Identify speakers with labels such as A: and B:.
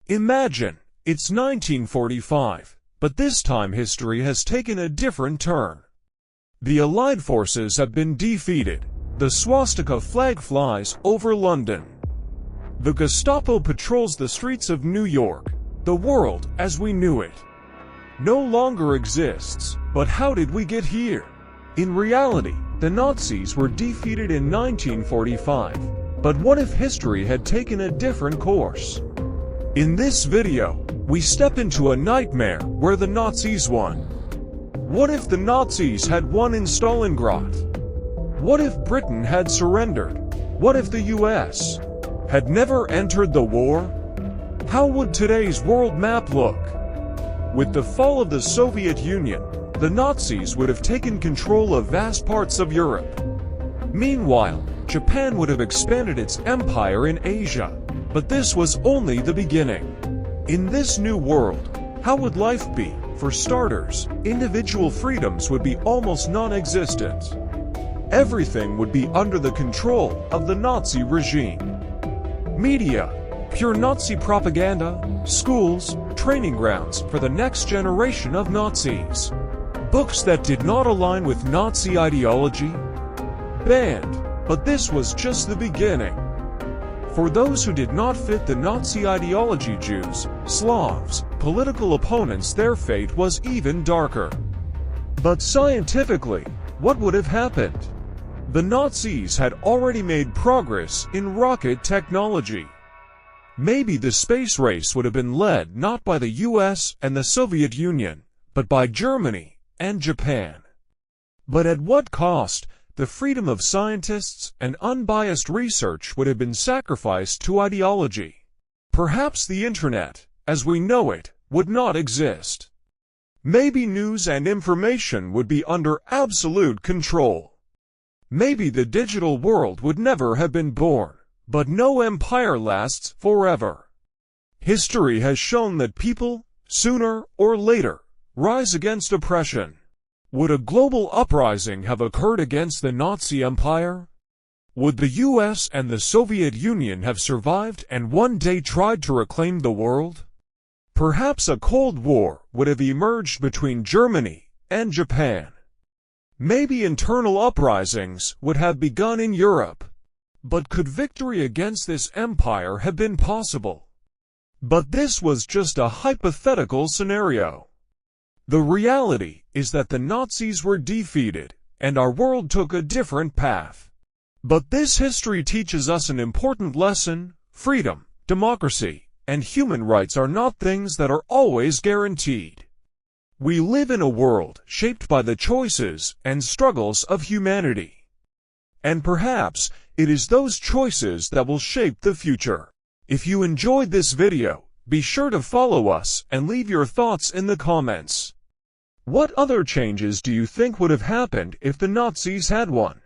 A: Imagine, it's 1945, but this time history has taken a different turn. The Allied forces have been defeated. The swastika flag flies over London. The Gestapo patrols the streets of New York. The world, as we knew it, no longer exists. But how did we get here? In reality, the Nazis were defeated in 1945. But what if history had taken a different course? In this video, we step into a nightmare where the Nazis won. What if the Nazis had won in Stalingrad? What if Britain had surrendered? What if the US had never entered the war? How would today's world map look? With the fall of the Soviet Union, the Nazis would have taken control of vast parts of Europe. Meanwhile, Japan would have expanded its empire in Asia. But this was only the beginning. In this new world, how would life be? For starters, individual freedoms would be almost non-existent. Everything would be under the control of the Nazi regime. Media, pure Nazi propaganda, schools, training grounds for the next generation of Nazis. Books that did not align with Nazi ideology, banned. But this was just the beginning. For those who did not fit the Nazi ideology, Jews, Slavs, political opponents, their fate was even darker. But scientifically, what would have happened? The Nazis had already made progress in rocket technology. Maybe the space race would have been led not by the US and the Soviet Union, but by Germany and Japan. But at what cost? The freedom of scientists and unbiased research would have been sacrificed to ideology. Perhaps the internet, as we know it, would not exist. Maybe news and information would be under absolute control. Maybe the digital world would never have been born. But no empire lasts forever. History has shown that people, sooner or later, rise against oppression. Would a global uprising have occurred against the Nazi Empire? Would the US and the Soviet Union have survived and one day tried to reclaim the world? Perhaps a Cold War would have emerged between Germany and Japan. Maybe internal uprisings would have begun in Europe. But could victory against this empire have been possible? But this was just a hypothetical scenario. The reality is that the Nazis were defeated, and our world took a different path. But this history teaches us an important lesson: freedom, democracy, and human rights are not things that are always guaranteed. We live in a world shaped by the choices and struggles of humanity. And perhaps it is those choices that will shape the future. If you enjoyed this video, be sure to follow us and leave your thoughts in the comments. What other changes do you think would have happened if the Nazis had won?